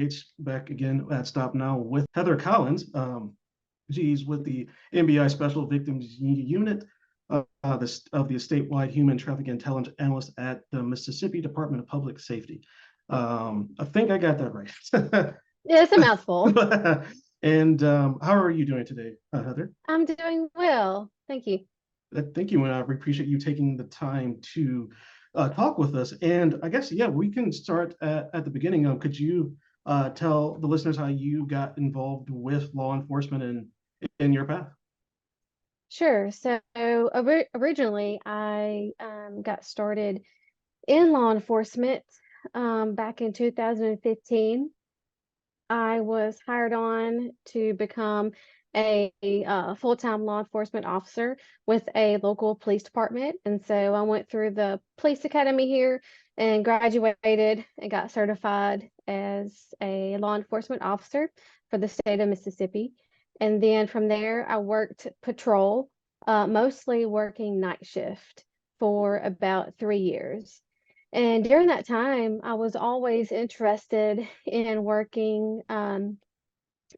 Yates back again at Stop Now with Heather Collins. She's with the NBI Special Victims Unit of the statewide Human Trafficking Intelligence Analyst at the Mississippi Department of Public Safety. I think I got that right. Yeah, it's a mouthful. And how are you doing today, Heather? I'm doing well. Thank you. Thank you, and I appreciate you taking the time to talk with us. And I guess, yeah, we can start at the beginning. Could you tell the listeners how you got involved with law enforcement and in your path? Sure. So originally, I got started in law enforcement back in 2015. I was hired on to become a full-time law enforcement officer with a local police department. And so I went through the police academy here and graduated and got certified as a law enforcement officer for the state of Mississippi. And then from there, I worked patrol, mostly working night shift for about 3 years. And during that time, I was always interested in working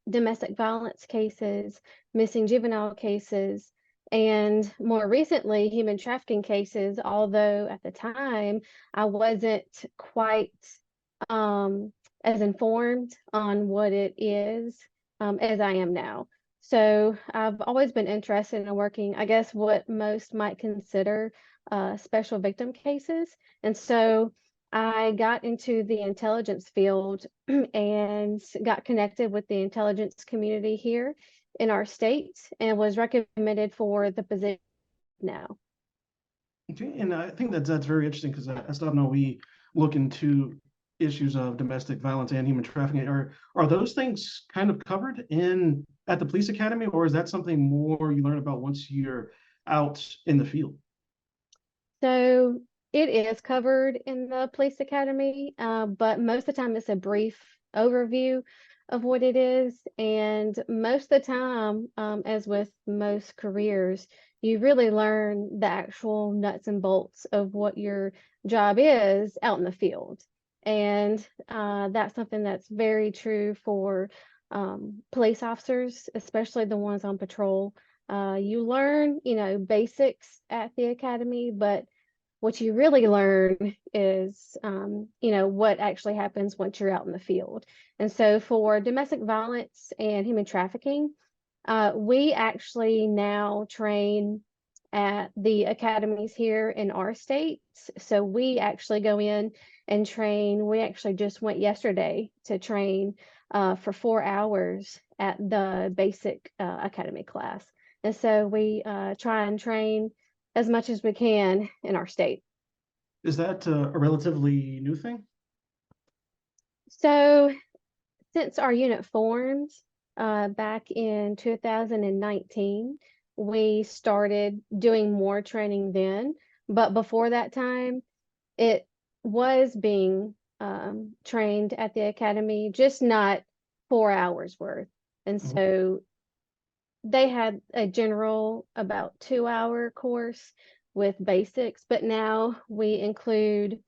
domestic violence cases, missing juvenile cases, and more recently, human trafficking cases, although at the time I wasn't quite as informed on what it is as I am now. So I've always been interested in working, I guess, what most might consider special victim cases. And so I got into the intelligence field and got connected with the intelligence community here in our state and was recommended for the position now. Okay, and I think that's very interesting because as I know, we look into issues of domestic violence and human trafficking. Are those things kind of covered in at the police academy, or is that something more you learn about once you're out in the field? So it is covered in the police academy, but most of the time it's a brief overview of what it is. And most of the time, as with most careers, you really learn the actual nuts and bolts of what your job is out in the field. And that's something that's very true for police officers, especially the ones on patrol. You learn, basics at the academy, but what you really learn is, what actually happens once you're out in the field. And so for domestic violence and human trafficking, we actually now train at the academies here in our state. So we actually go in and train. We actually just went yesterday to train for 4 hours at the basic academy class. And so we try and train as much as we can in our state. Is that a relatively new thing? So since our unit formed back in 2019, we started doing more training then. But before that time, it was being trained at the academy, just not 4 hours worth. And so they had a general about 2-hour course with basics, but now we include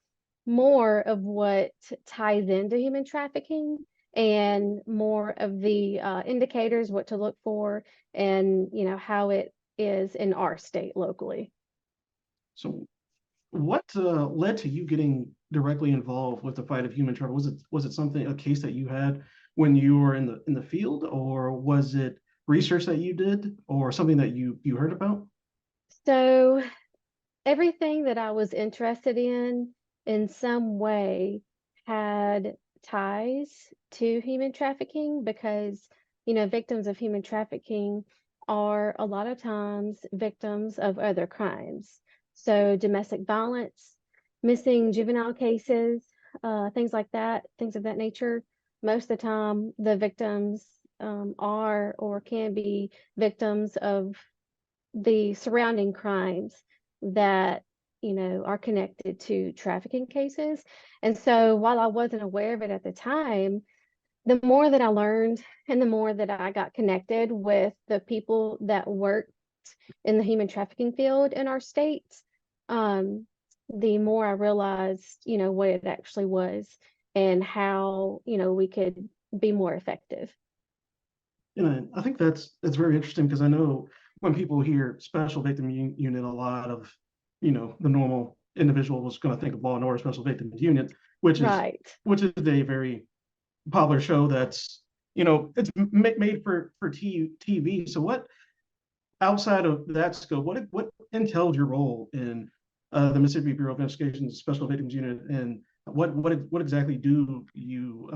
more of what ties into human trafficking and more of the indicators, what to look for, and how it is in our state locally. So what led to you getting directly involved with the fight of human trafficking? Was it something, a case that you had when you were in the field, or was it research that you did, or something that you heard about? So everything that I was interested in some way had ties to human trafficking because, victims of human trafficking are a lot of times victims of other crimes. So domestic violence, missing juvenile cases, things like that, things of that nature. Most of the time, the victims are or can be victims of the surrounding crimes that are connected to trafficking cases. And so while I wasn't aware of it at the time, the more that I learned and the more that I got connected with the people that worked in the human trafficking field in our state, the more I realized, what it actually was and how, we could be more effective. And I think that's very interesting because I know when people hear special victim unit, a lot of, the normal individual was going to think of Law and Order Special Victims Unit, which is Right. a very popular show that's, it's made for TV. So what outside of that scope, what entails your role in the Mississippi Bureau of Investigation's Special Victims Unit, and what exactly do you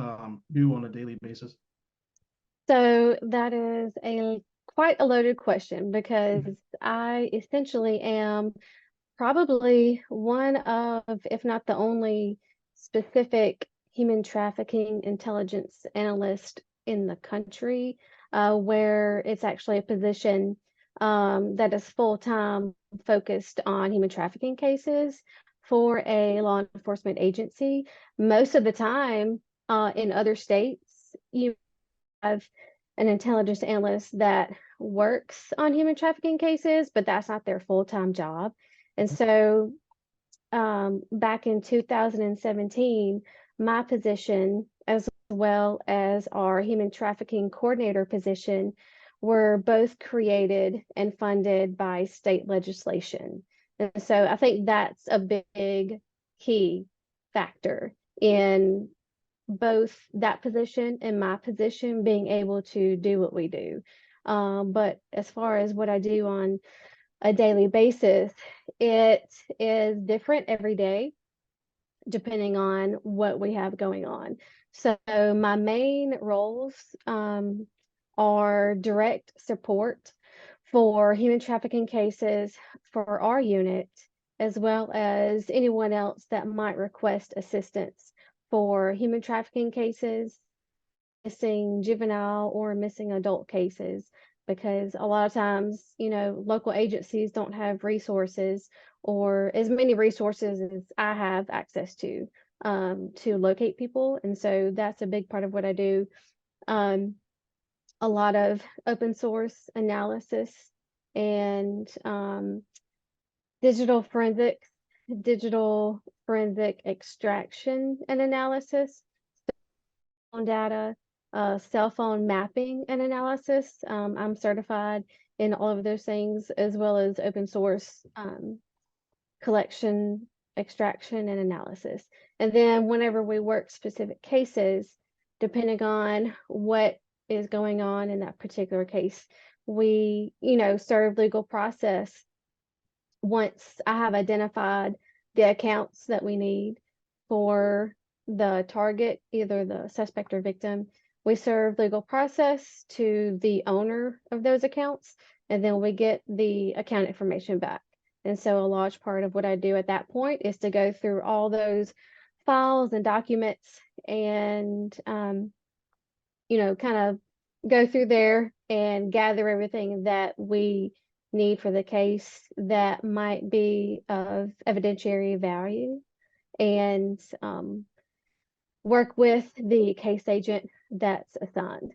do on a daily basis? So that is quite a loaded question because I essentially am probably one of, if not the only, specific human trafficking intelligence analyst in the country, where it's actually a position that is full-time focused on human trafficking cases for a law enforcement agency. Most of the time, in other states, you have an intelligence analyst that works on human trafficking cases, but that's not their full-time job. And so back in 2017, my position, as well as our human trafficking coordinator position, were both created and funded by state legislation. And so I think that's a big key factor in both that position and my position being able to do what we do. But as far as what I do on a daily basis, it is different every day depending on what we have going on. So my main roles are direct support for human trafficking cases for our unit, as well as anyone else that might request assistance for human trafficking cases, missing juvenile or missing adult cases, because a lot of times, local agencies don't have resources or as many resources as I have access to locate people. And so that's a big part of what I do. A lot of open source analysis and digital forensic extraction and analysis on data, cell phone mapping and analysis. I'm certified in all of those things, as well as open source collection, extraction, and analysis. And then whenever we work specific cases, depending on what is going on in that particular case, we, serve legal process once I have identified the accounts that we need for the target, either the suspect or victim. We serve legal process to the owner of those accounts, and then we get the account information back. And so a large part of what I do at that point is to go through all those files and documents and, kind of go through there and gather everything that we need for the case that might be of evidentiary value, and work with the case agent that's assigned.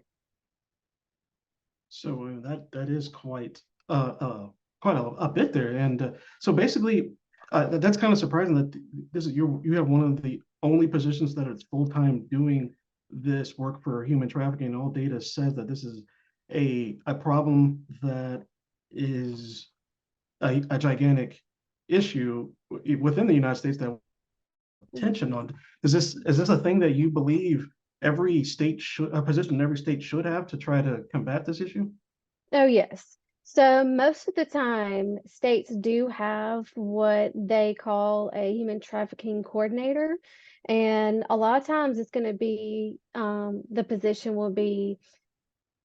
So that is quite a bit there, and so basically, that's kind of surprising that this is you have one of the only positions that it's full time doing this work for human trafficking. All data says that this is a problem that is a gigantic issue within the United States that attention on. Is this a thing that you believe every state should a position in every state should have to try to combat this issue? Oh, yes. So most of the time, states do have what they call a human trafficking coordinator. And a lot of times it's going to be, the position will be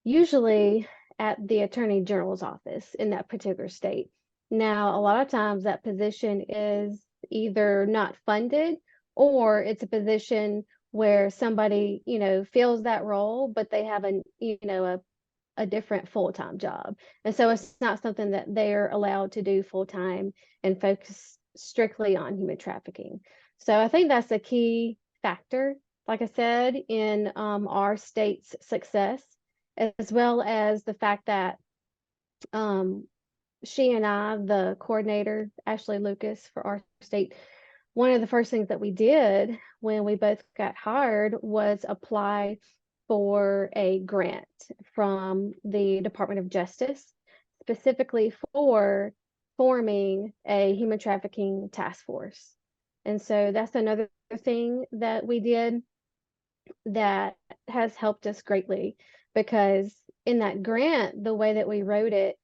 usually at the Attorney General's office in that particular state. Now, a lot of times that position is either not funded, or it's a position where somebody, fills that role, but they have a different full-time job. And so it's not something that they're allowed to do full-time and focus strictly on human trafficking. So I think that's a key factor, like I said, in our state's success, as well as the fact that she and I, the coordinator, Ashley Lucas for our state, one of the first things that we did when we both got hired was apply for a grant from the Department of Justice, specifically for forming a human trafficking task force. And so that's another thing that we did that has helped us greatly, because in that grant, the way that we wrote it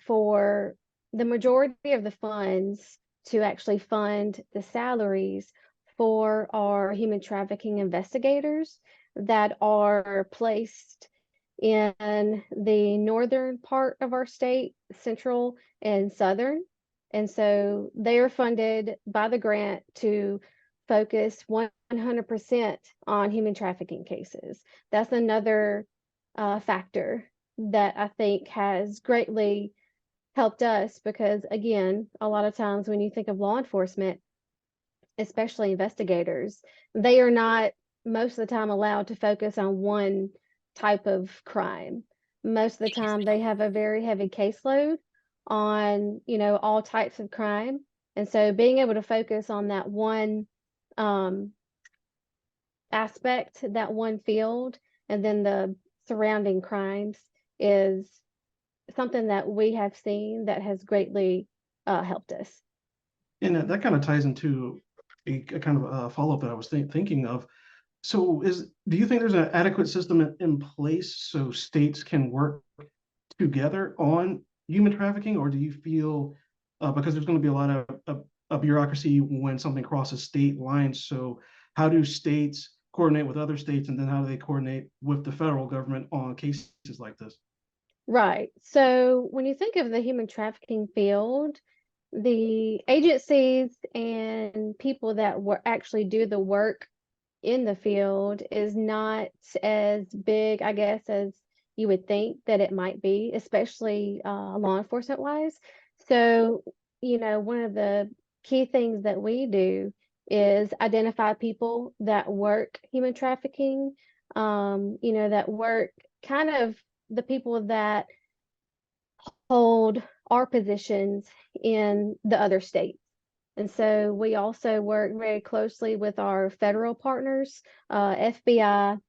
for the majority of the funds to actually fund the salaries for our human trafficking investigators that are placed in the northern part of our state, central and southern. And so they are funded by the grant to focus 100% on human trafficking cases. That's another factor that I think has greatly helped us, because again, a lot of times when you think of law enforcement, especially investigators, they are not most of the time allowed to focus on one type of crime. Most of the time they have a very heavy caseload on, all types of crime. And so being able to focus on that one um, aspect, that one field, and then the surrounding crimes is something that we have seen that has greatly helped us. And that kind of ties into a kind of a follow-up that I was thinking of. So do you think there's an adequate system in place so states can work together on human trafficking, or do you feel because there's going to be a lot of bureaucracy when something crosses state lines? So how do states coordinate with other states, and then how do they coordinate with the federal government on cases like this? Right. So when you think of the human trafficking field, the agencies and people that actually do the work in the field is not as big, I guess, as you would think that it might be, especially law enforcement wise. So, one of the key things that we do is identify people that work human trafficking, that work kind of the people that hold our positions in the other states. And so we also work very closely with our federal partners, FBI,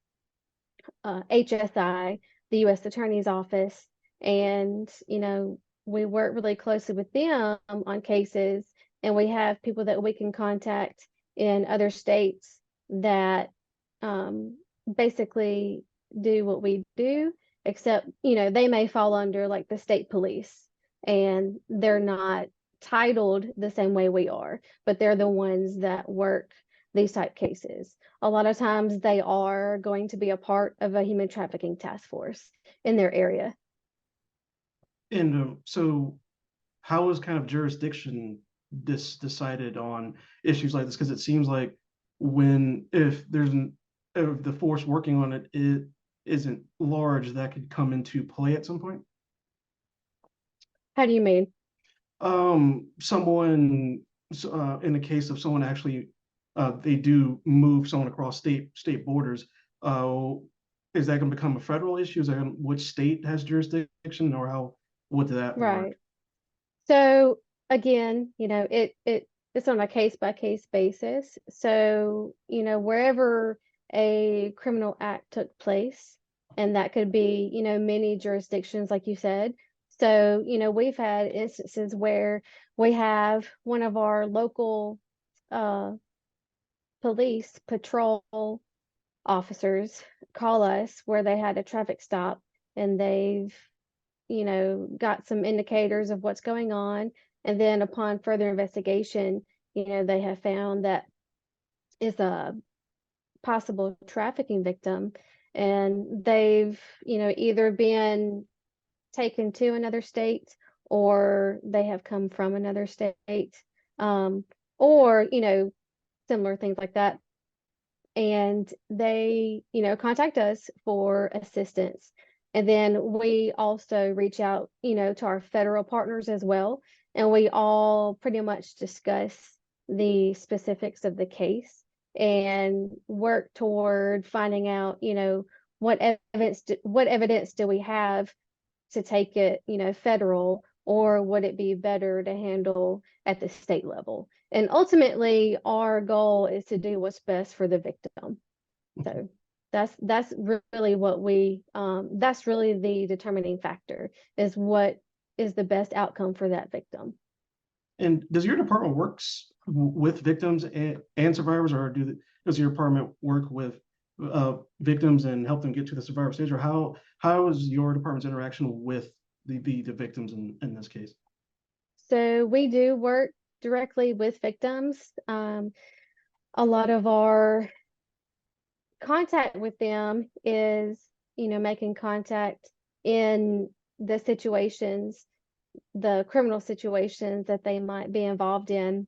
HSI, the U.S. Attorney's Office, and we work really closely with them on cases, and we have people that we can contact in other states that basically do what we do, except they may fall under like the state police, and they're not titled the same way we are, but they're the ones that work these type cases. A lot of times they are going to be a part of a human trafficking task force in their area. And so how is kind of jurisdiction decided on issues like this? Because it seems like if the force working on it isn't large, that could come into play at some point. How do you mean? Someone in the case of someone actually they do move someone across state borders, is that going to become a federal issue? Is that which state has jurisdiction, or how would that Right. work? So again, it's on a case by case basis. So, wherever a criminal act took place, and that could be, many jurisdictions, like you said. So, we've had instances where we have one of our local police patrol officers call us where they had a traffic stop, and they've got some indicators of what's going on. And then upon further investigation, they have found that is a possible trafficking victim. And they've, either been taken to another state, or they have come from another state, or, similar things like that. And they, contact us for assistance. And then we also reach out, to our federal partners as well. And we all pretty much discuss the specifics of the case and work toward finding out, what evidence do we have to take it, federal, or would it be better to handle at the state level? And ultimately, our goal is to do what's best for the victim. So that's really what that's really the determining factor, is what is the best outcome for that victim. And does your department with victims and survivors, or does your department work with victims and help them get to the survivor stage, or how is your department's interaction with the victims in this case? So we do work directly with victims. A lot of our contact with them is, making contact in the situations, the criminal situations that they might be involved in.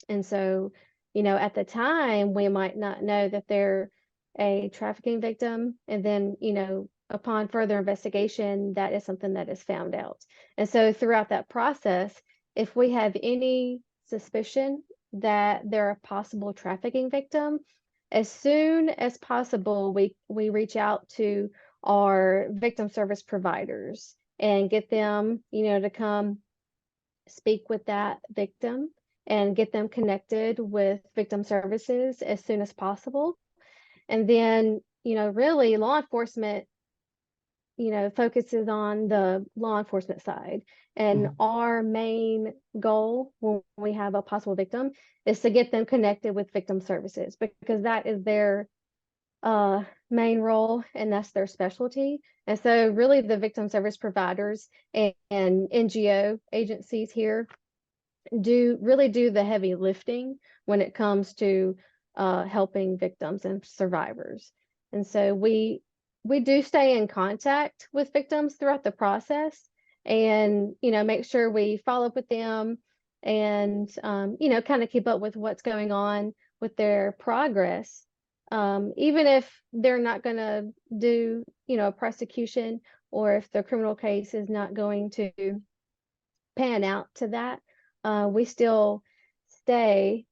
And so, at the time, we might not know that they're a trafficking victim. And then, upon further investigation, that is something that is found out. And so throughout that process, if we have any suspicion that they're a possible trafficking victim, as soon as possible, we reach out to our victim service providers and get them, to come speak with that victim and get them connected with victim services as soon as possible. And then, really law enforcement, focuses on the law enforcement side. And our main goal when we have a possible victim is to get them connected with victim services, because that is their main role and that's their specialty. And so really the victim service providers and NGO agencies here really do the heavy lifting when it comes to helping victims and survivors. And so we do stay in contact with victims throughout the process, and make sure we follow up with them and kind of keep up with what's going on with their progress, even if they're not going to do a prosecution, or if the criminal case is not going to pan out to that. We still stay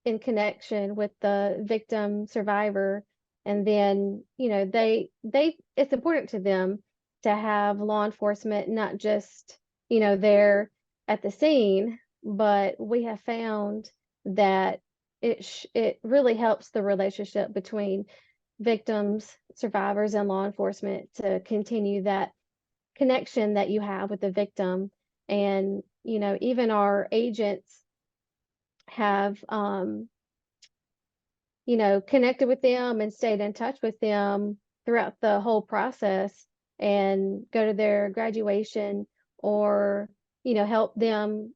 in connection with the victim survivor, and then it's important to them to have law enforcement not just there at the scene, but we have found that it really helps the relationship between victims, survivors, and law enforcement to continue that connection that you have with the victim. And even our agents have connected with them and stayed in touch with them throughout the whole process, and go to their graduation, or help them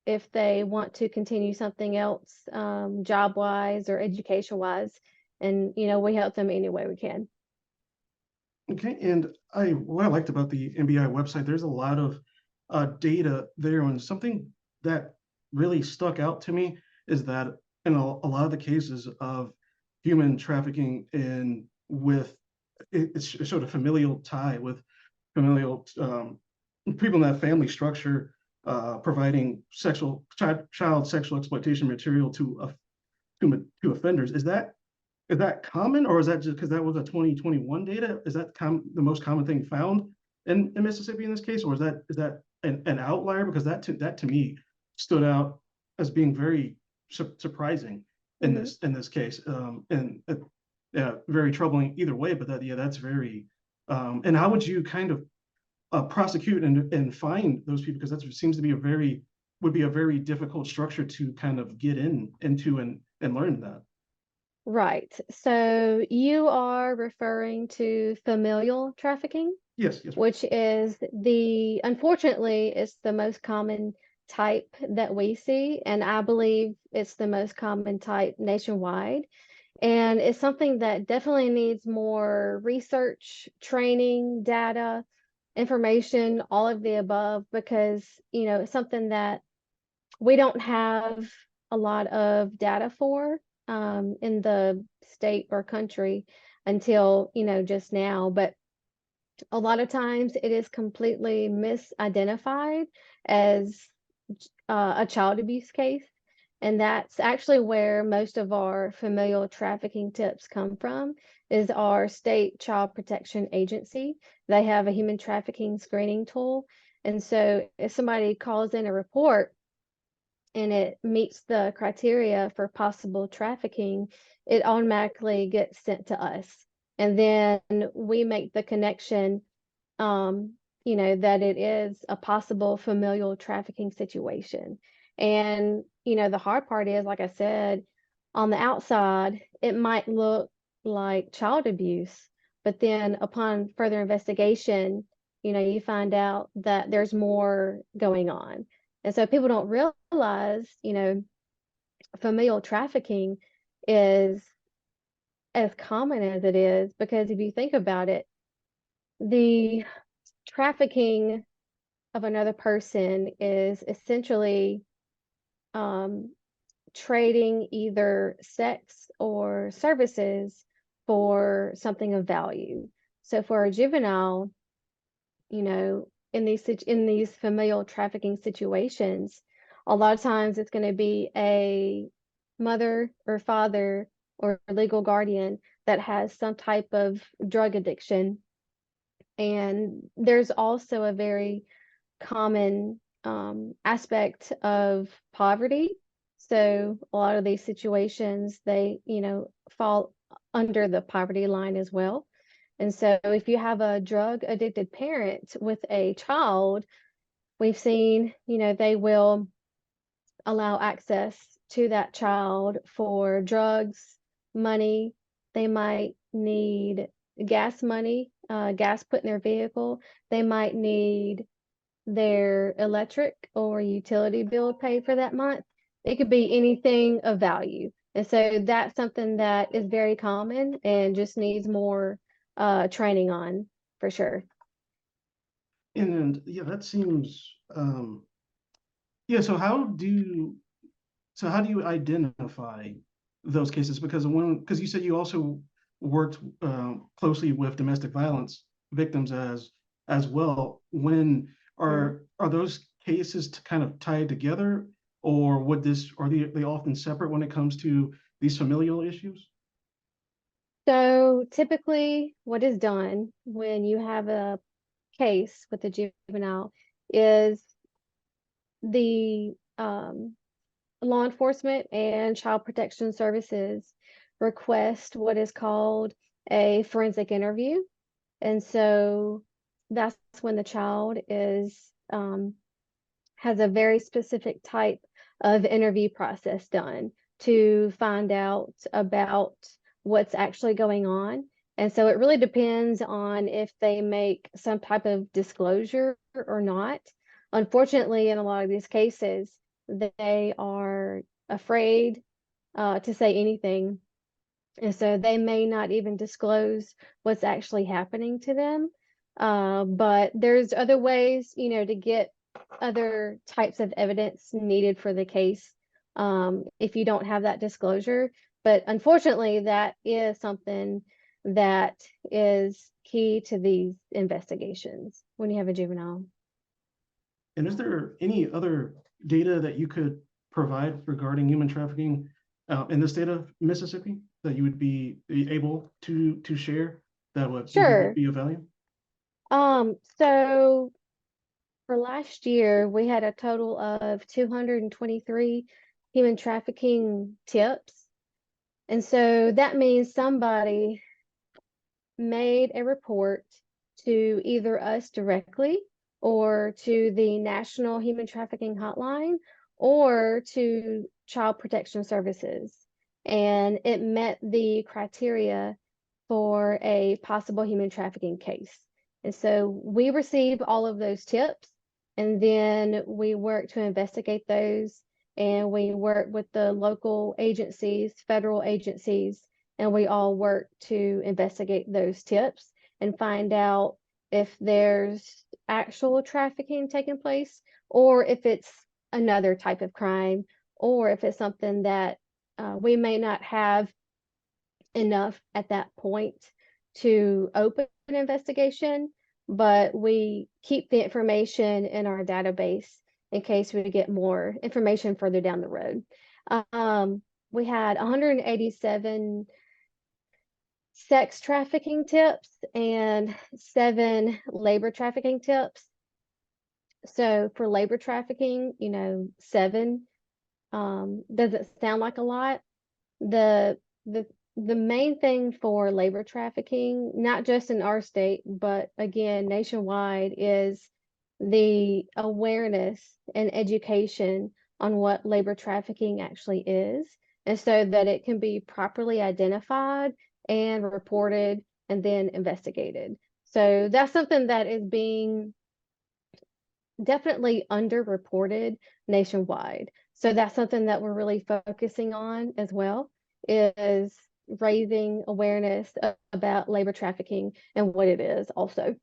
if they want to continue something else, job wise or education wise. And we help them any way we can. Okay, and what I liked about the NBI website, there's a lot of data there, and something that really stuck out to me is that in a lot of the cases of human trafficking, it showed a familial tie with familial people in that family structure, providing child sexual exploitation material to offenders. Is that common, or is that just because that was a 2021 data? Is that the most common thing found in Mississippi in this case, or is that an outlier? Because that to me stood out as being very surprising in this case, and very troubling either way. But that's very. And how would you kind of prosecute and find those people? Because that seems to be would be a very difficult structure to kind of get into and learn that. Right. So you are referring to familial trafficking? Yes, yes. Which is unfortunately, it's the most common type that we see. And I believe it's the most common type nationwide. And it's something that definitely needs more research, training, data, information, all of the above, because, it's something that we don't have a lot of data for in the state or country until, just now. But a lot of times it is completely misidentified as a child abuse case. And that's actually where most of our familial trafficking tips come from, is our state child protection agency. They have a human trafficking screening tool. And so if somebody calls in a report and it meets the criteria for possible trafficking, it automatically gets sent to us. And then we make the connection, that it is a possible familial trafficking situation. And, the hard part is, like I said, on the outside, it might look like child abuse, but then upon further investigation, you find out that there's more going on. And so people don't realize, familial trafficking is as common as it is, because if you think about it, the trafficking of another person is essentially trading either sex or services for something of value. So for a juvenile, in these familial trafficking situations, a lot of times it's going to be a mother or father or legal guardian that has some type of drug addiction. And there's also a very common aspect of poverty. So a lot of these situations, they, fall under the poverty line as well. And so if you have a drug addicted parent with a child, we've seen, they will allow access to that child for drugs, money. They might need gas money, gas put in their vehicle. They might need their electric or utility bill paid for that month. It could be anything of value. And so that's something that is very common and just needs more training on, for sure. And yeah, that seems yeah. So how do you identify those cases? Because you said you also worked closely with domestic violence victims as well. When are those cases kind of tied together, or are they often separate when it comes to these familial issues? So typically, what is done when you have a case with a juvenile is the law enforcement and child protection services request what is called a forensic interview. And so that's when the child has a very specific type of interview process done to find out about what's actually going on. And so it really depends on if they make some type of disclosure or not. Unfortunately, in a lot of these cases, they are afraid to say anything. And so they may not even disclose what's actually happening to them. But there's other ways, to get other types of evidence needed for the case if you don't have that disclosure. But unfortunately, that is something that is key to these investigations when you have a juvenile. And is there any other data that you could provide regarding human trafficking in the state of Mississippi that you would be able to share that would Sure. be of value? So for last year, we had a total of 223 human trafficking tips. And so that means somebody made a report to either us directly or to the National Human Trafficking Hotline or to Child Protection Services. And it met the criteria for a possible human trafficking case. And so we receive all of those tips, and then we work to investigate those, and we work with the local agencies, federal agencies, and we all work to investigate those tips and find out if there's actual trafficking taking place, or if it's another type of crime, or if it's something that we may not have enough at that point to open an investigation, but we keep the information in our database in case we get more information further down the road. We had 187 sex trafficking tips and 7 labor trafficking tips. So for labor trafficking, 7 doesn't sound like a lot. The the the main thing for labor trafficking, not just in our state, but again nationwide, is the awareness and education on what labor trafficking actually is, and so that it can be properly identified and reported and then investigated. So that's something that is being definitely underreported nationwide. So that's something that we're really focusing on as well, is raising awareness about labor trafficking and what it is also.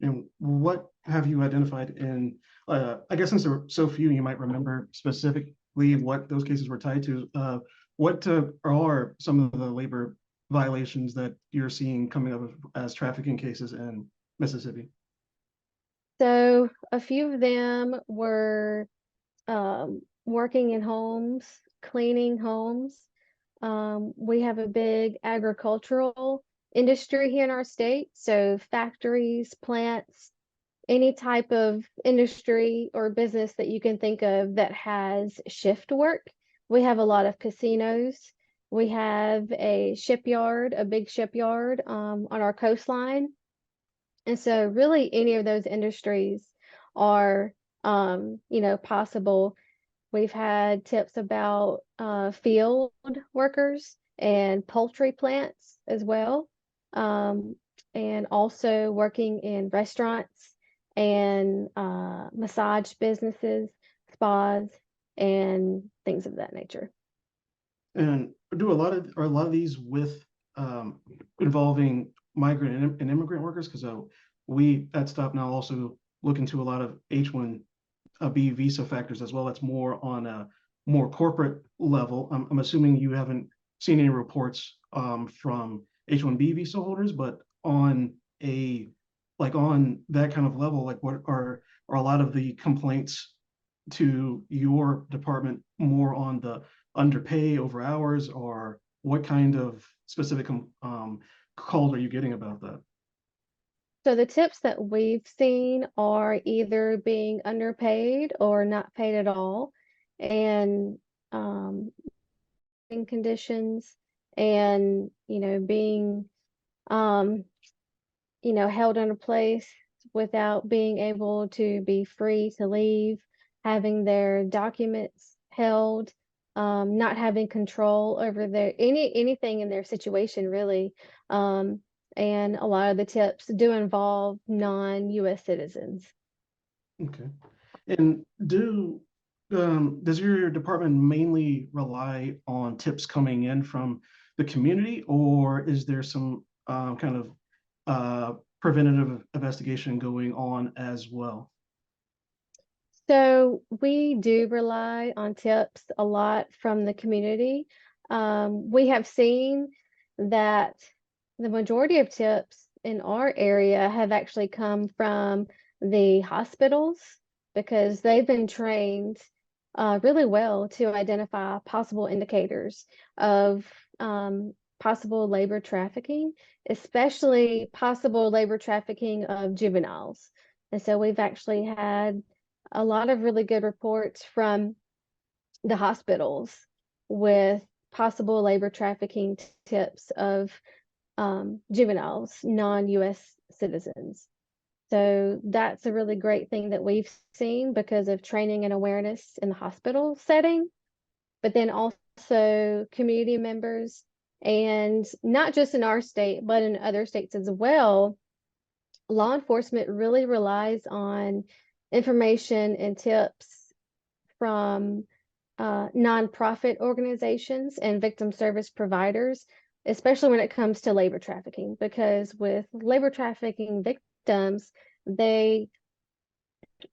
And what have you identified in, I guess since there were so few, you might remember specifically what those cases were tied to. What are some of the labor violations that you're seeing coming up as trafficking cases in Mississippi? So a few of them were working in homes, cleaning homes. We have a big agricultural industry here in our state, so factories, plants, any type of industry or business that you can think of that has shift work. We have a lot of casinos. We have a shipyard, a big shipyard on our coastline. And so really any of those industries are, possible. We've had tips about field workers and poultry plants as well, and also working in restaurants and massage businesses, spas, and things of that nature. And are a lot of these with involving migrant and immigrant workers? Because we at Stop Now also look into a lot of H-1B visa factors as well. That's more on a more corporate level. I'm assuming you haven't seen any reports from H-1B visa holders, but on a on that kind of level, like what are a lot of the complaints to your department more on the underpay over hours, or what kind of specific calls are you getting about that? So the tips that we've seen are either being underpaid or not paid at all, and in conditions, and being um, held in a place without being able to be free to leave, having their documents held, not having control over anything in their situation really. And a lot of the tips do involve non-US citizens. Okay. And does your department mainly rely on tips coming in from the community, or is there some kind of preventative investigation going on as well? So we do rely on tips a lot from the community. We have seen that the majority of tips in our area have actually come from the hospitals because they've been trained really well to identify possible indicators of possible labor trafficking, especially possible labor trafficking of juveniles. And so we've actually had a lot of really good reports from the hospitals with possible labor trafficking tips of juveniles, non-US citizens. So that's a really great thing that we've seen because of training and awareness in the hospital setting, but then also community members, and not just in our state, but in other states as well. Law enforcement really relies on information and tips from nonprofit organizations and victim service providers, especially when it comes to labor trafficking, because with labor trafficking victims, they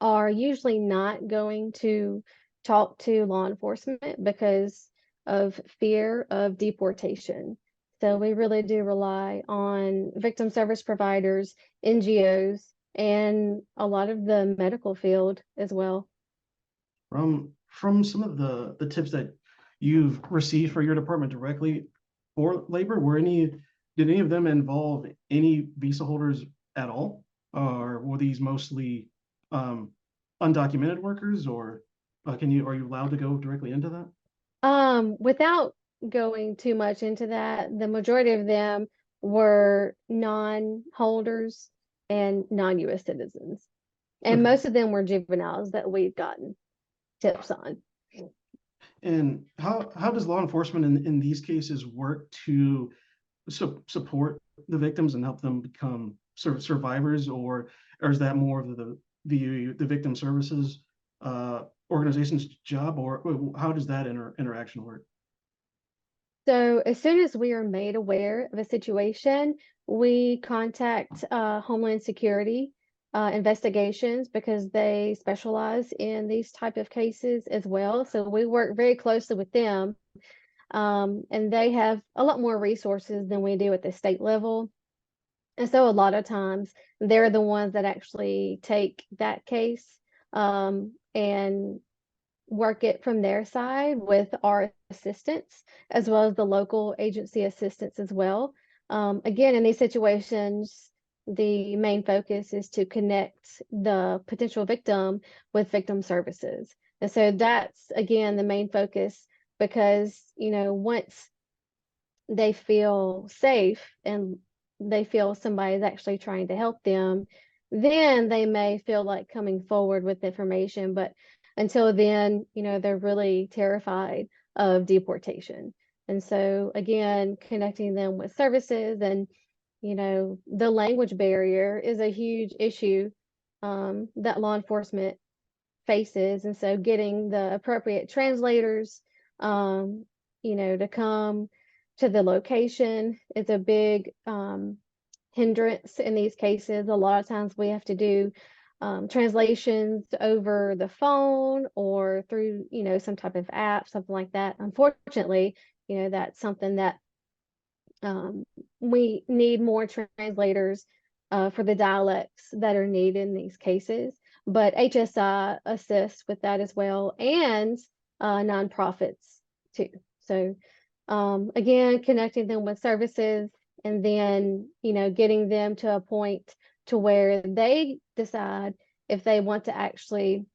are usually not going to talk to law enforcement because of fear of deportation. So we really do rely on victim service providers, NGOs, and a lot of the medical field as well. From some of the tips that you've received for your department directly for labor, did any of them involve any visa holders at all, or were these mostly undocumented workers, or are you allowed to go directly into that? Without going too much into that, the majority of them were non-holders and non-US citizens. And Okay. most of them were juveniles that we've gotten tips on. And how does law enforcement in these cases work to support the victims and help them become survivors, or is that more of the victim services organization's job, or how does that interaction work? So as soon as we are made aware of a situation, we contact Homeland Security investigations because they specialize in these type of cases as well. So we work very closely with them, and they have a lot more resources than we do at the state level. And so a lot of times they're the ones that actually take that case and work it from their side with our assistance, as well as the local agency assistance as well. Again, in these situations, the main focus is to connect the potential victim with victim services. And so that's, again, the main focus because, once they feel safe and they feel somebody is actually trying to help them, then they may feel like coming forward with information. But until then, they're really terrified of deportation. And so, again, connecting them with services and, the language barrier is a huge issue that law enforcement faces. And so, getting the appropriate translators, to come to the location is a big hindrance in these cases. A lot of times we have to do translations over the phone or through, some type of app, something like that. Unfortunately, that's something that we need more translators for the dialects that are needed in these cases. But HSI assists with that as well, and nonprofits too. So again, connecting them with services, and then, getting them to a point to where they decide if they want to actually,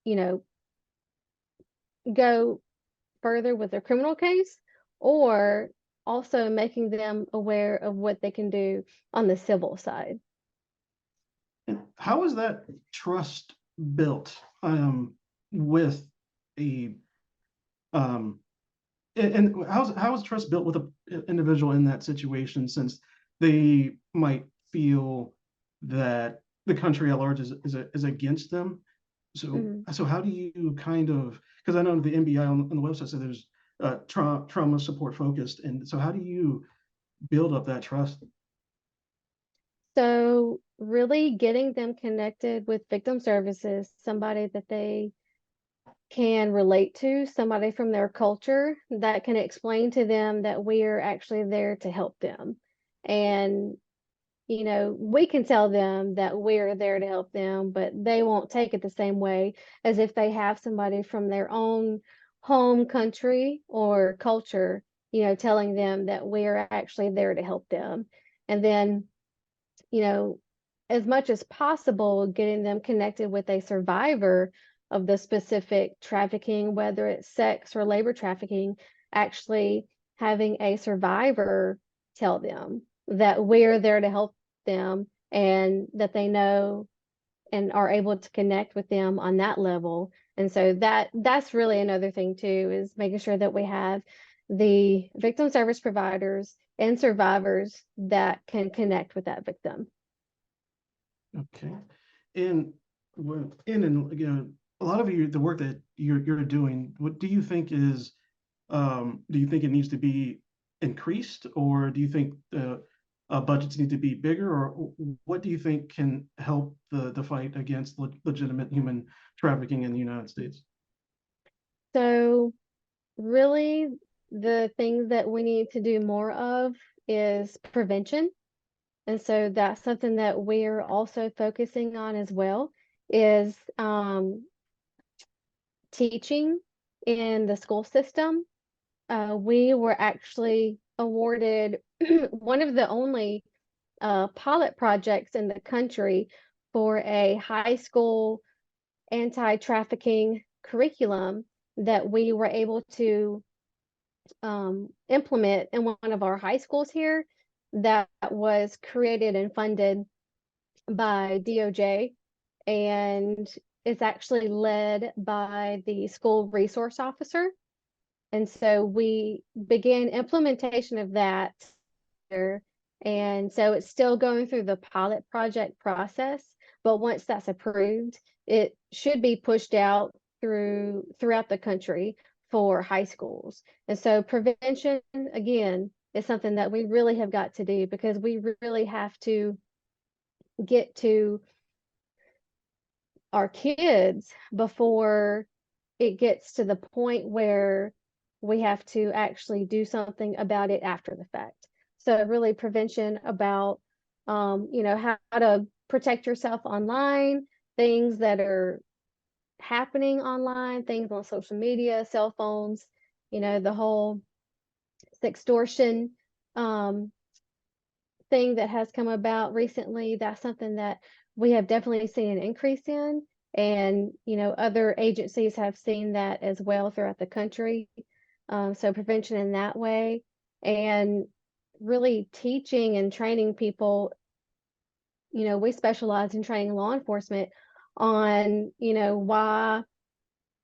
you know, go further with their criminal case, or also making them aware of what they can do on the civil side. And how is that trust built with a um, and how is trust built with an individual in that situation, since they might feel that the country at large is against them? So Mhm. so how do you kind of, because I know the MBI on the website said there's trauma support focused, and so how do you build up that trust? So really getting them connected with victim services, somebody that they can relate to, somebody from their culture that can explain to them that we're actually there to help them. And, we can tell them that we're there to help them, but they won't take it the same way as if they have somebody from their own home country or culture, telling them that we're actually there to help them. And then, you know, as much as possible, getting them connected with a survivor of the specific trafficking, whether it's sex or labor trafficking, actually having a survivor tell them that we're there to help them and that they know and are able to connect with them on that level. And so that's really another thing too, is making sure that we have the victim service providers and survivors that can connect with that victim. Okay. And and again, a lot of the work that you're doing, what do you think is do you think it needs to be increased, or do you think budgets need to be bigger, or what do you think can help the fight against legitimate human trafficking in the United States? So really, the things that we need to do more of is prevention. And so that's something that we're also focusing on as well, is teaching in the school system. We were actually awarded one of the only pilot projects in the country for a high school anti-trafficking curriculum that we were able to implement in one of our high schools here that was created and funded by DOJ, and it's actually led by the school resource officer. And so we began implementation of that there. And so it's still going through the pilot project process, but once that's approved, it should be pushed out throughout the country for high schools. And so prevention, again, is something that we really have got to do, because we really have to get to our kids before it gets to the point where we have to actually do something about it after the fact. So really prevention about, how to protect yourself online, things that are happening online, things on social media, cell phones, the whole sextortion um, thing that has come about recently. That's something that we have definitely seen an increase in. And, other agencies have seen that as well throughout the country. So prevention in that way, and really teaching and training people. We specialize in training law enforcement on, why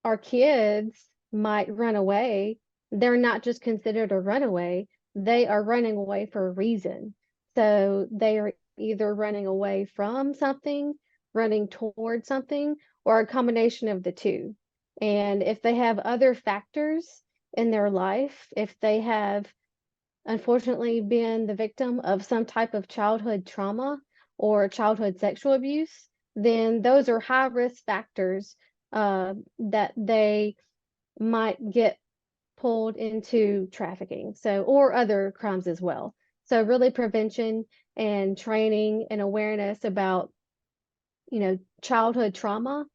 our kids might run away. They're not just considered a runaway, they are running away for a reason. So they are either running away from something, running towards something, or a combination of the two. And if they have other factors in their life, if they have unfortunately been the victim of some type of childhood trauma or childhood sexual abuse, then those are high risk factors that they might get pulled into trafficking, so, or other crimes as well. So really prevention and training and awareness about, childhood trauma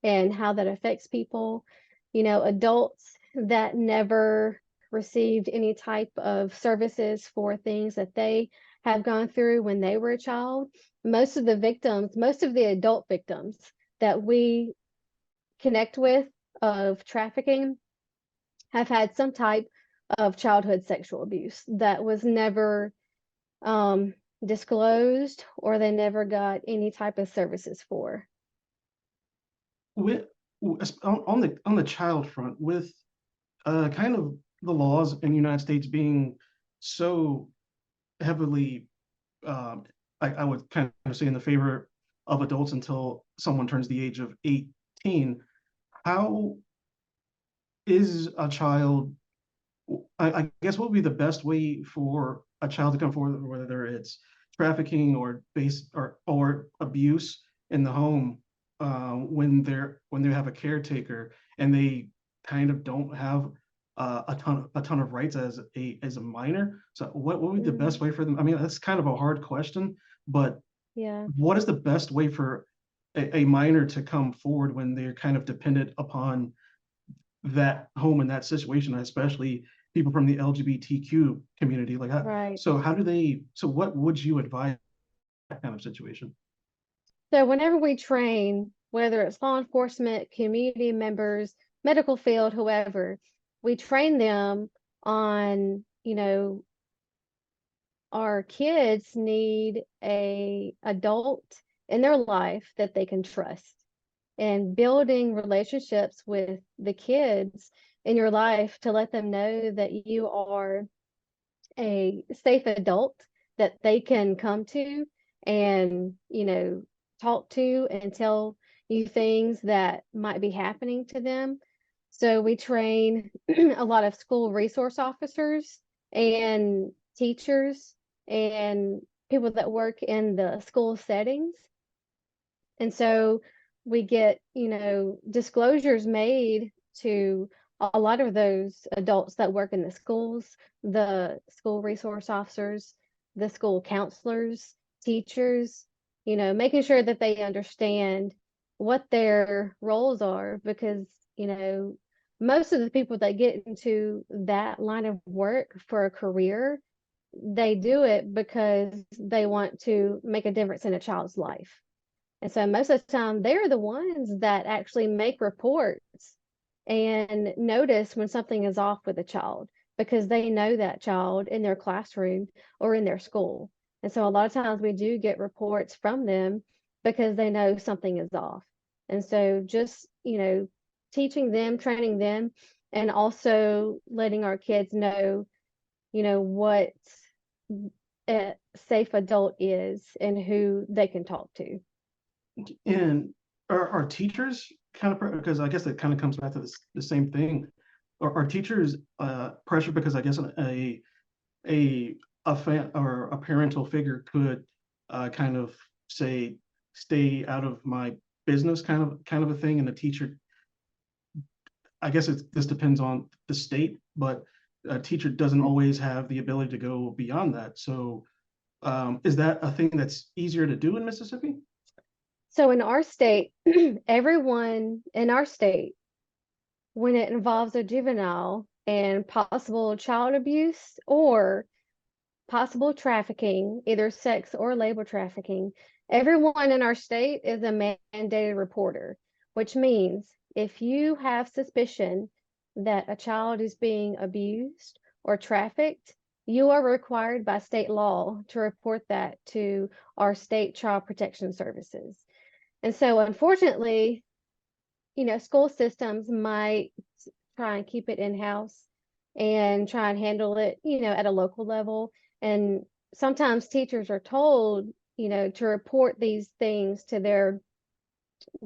and how that affects people. Adults that never received any type of services for things that they have gone through when they were a child. Most of the adult victims that we connect with of trafficking have had some type of childhood sexual abuse that was never disclosed, or they never got any type of services for. With on the child front, with kind of the laws in the United States being so heavily, I would kind of say in the favor of adults until someone turns the age of 18, how is a child, I guess what would be the best way for a child to come forward, whether it's trafficking or or abuse in the home, when they have a caretaker and they kind of don't have a ton of rights as a minor. So what would be the best way for them? I mean, that's kind of a hard question, but Yeah. what is the best way for a minor to come forward when they're kind of dependent upon that home in that situation, especially people from the LGBTQ community? Like, Right. so what would you advise that kind of situation? So whenever we train, whether it's law enforcement, community members, medical field, whoever, we train them on, our kids need a adult in their life that they can trust, and building relationships with the kids in your life to let them know that you are a safe adult that they can come to and, talk to and tell you things that might be happening to them. So we train a lot of school resource officers and teachers and people that work in the school settings. And so we get, disclosures made to a lot of those adults that work in the schools, the school resource officers, the school counselors, teachers, making sure that they understand what their roles are, because, most of the people that get into that line of work for a career, they do it because they want to make a difference in a child's life. And so most of the time, they're the ones that actually make reports and notice when something is off with a child because they know that child in their classroom or in their school. And so a lot of times we do get reports from them because they know something is off. And so just, teaching them, training them, and also letting our kids know, what a safe adult is and who they can talk to. And are teachers kind of, because I guess that kind of comes back to the same thing. Are teachers pressured because I guess a or a parental figure could kind of say, stay out of my business, kind of a thing, and the teacher, I guess this depends on the state, but a teacher doesn't always have the ability to go beyond that. So is that a thing that's easier to do in Mississippi? So in our state, everyone in our state, when it involves a juvenile and possible child abuse or possible trafficking, either sex or labor trafficking, everyone in our state is a mandated reporter, which means if you have suspicion that a child is being abused or trafficked, you are required by state law to report that to our state child protection services. And so, unfortunately, school systems might try and keep it in-house and try and handle it, at a local level. And sometimes teachers are told, to report these things to their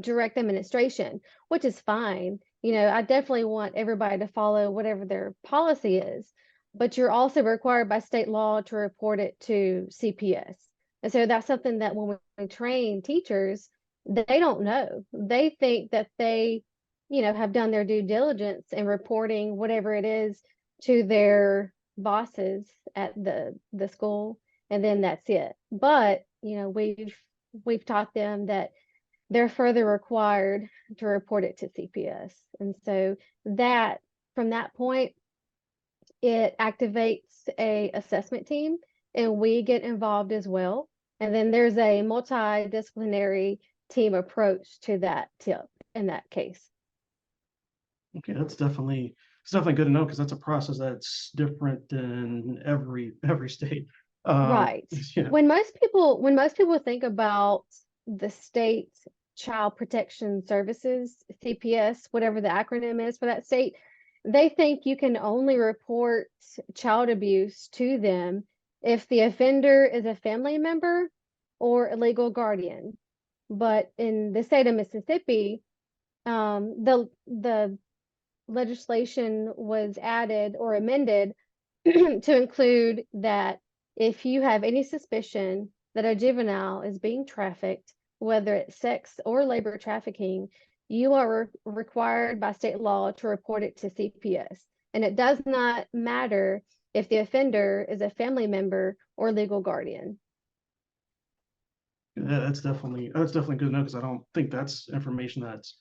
direct administration, which is fine. I definitely want everybody to follow whatever their policy is, but you're also required by state law to report it to CPS. And so that's something that when we train teachers, they don't know. They think that they, have done their due diligence in reporting whatever it is to their bosses at the school, and then that's it. But, we've taught them that they're further required to report it to CPS. And so that from that point, it activates a assessment team and we get involved as well. And then there's a multidisciplinary team approach to that tip in that case. Okay, it's definitely good to know because that's a process that's different in every state. Right. Yeah. When most people think about the state child protection services, CPS, whatever the acronym is for that state, they think you can only report child abuse to them if the offender is a family member or a legal guardian. But in the state of Mississippi, the legislation was added or amended to include that if you have any suspicion that a juvenile is being trafficked, whether it's sex or labor trafficking, you are required by state law to report it to CPS. And it does not matter if the offender is a family member or legal guardian. Yeah, that's definitely good to know because I don't think that's information that's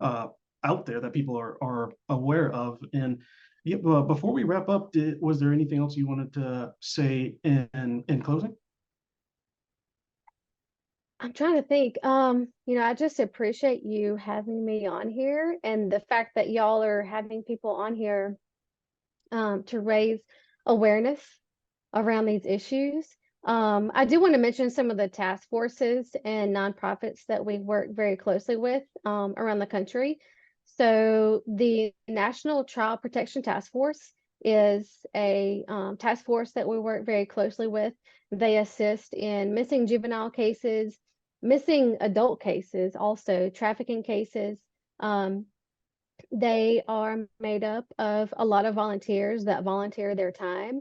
uh, out there that people are aware of. And yeah, before we wrap up, was there anything else you wanted to say in closing? I'm trying to think. I just appreciate you having me on here and the fact that y'all are having people on here to raise awareness around these issues. I do want to mention some of the task forces and nonprofits that we work very closely with around the country. So the National Child Protection Task Force is a task force that we work very closely with. They assist in missing juvenile cases, missing adult cases, also trafficking cases. They are made up of a lot of volunteers that volunteer their time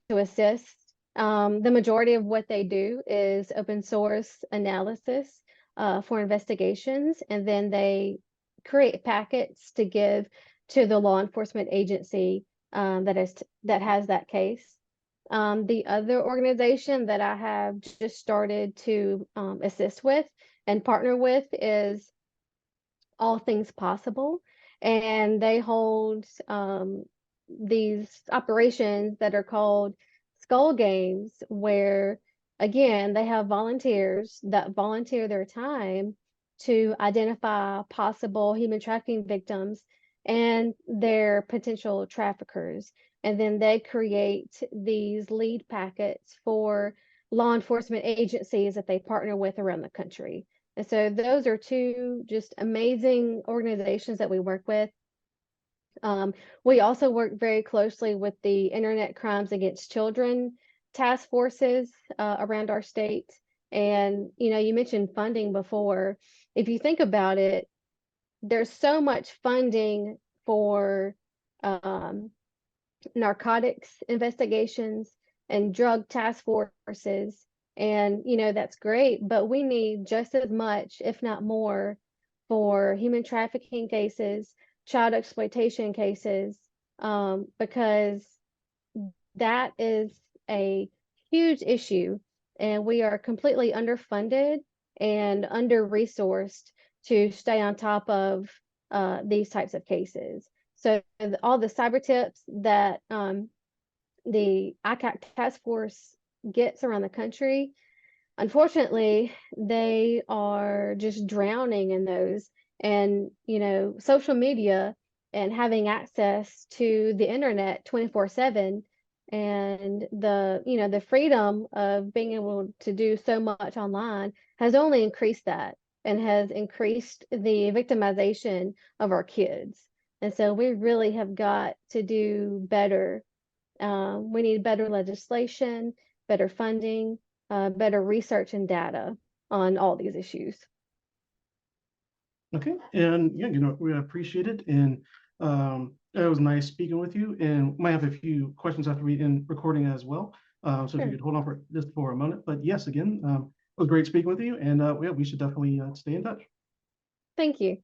to assist. The majority of what they do is open source analysis for investigations, and then they create packets to give to the law enforcement agency that has that case. The other organization that I have just started to assist with and partner with is All Things Possible, and they hold these operations that are called skull games, where again, they have volunteers that volunteer their time to identify possible human trafficking victims and their potential traffickers. And then they create these lead packets for law enforcement agencies that they partner with around the country. And so those are two just amazing organizations that we work with. We also work very closely with the Internet Crimes Against Children task forces around our state. And, you mentioned funding before. If you think about it, there's so much funding for um, narcotics investigations and drug task forces. And, that's great, but we need just as much, if not more, for human trafficking cases, child exploitation cases, because that is a huge issue, and we are completely underfunded and under-resourced to stay on top of these types of cases. So all the cyber tips that the ICAC task force gets around the country, unfortunately, they are just drowning in those. And, social media and having access to the internet 24/7 and the freedom of being able to do so much online has only increased that and has increased the victimization of our kids. And so we really have got to do better. We need better legislation, better funding, better research and data on all these issues. Okay, and yeah, we appreciate it, and it was nice speaking with you, and might have a few questions after we end recording as well. So if Sure. you could hold on for just for a moment, but yes, again, it was great speaking with you, and yeah, we should definitely stay in touch. Thank you.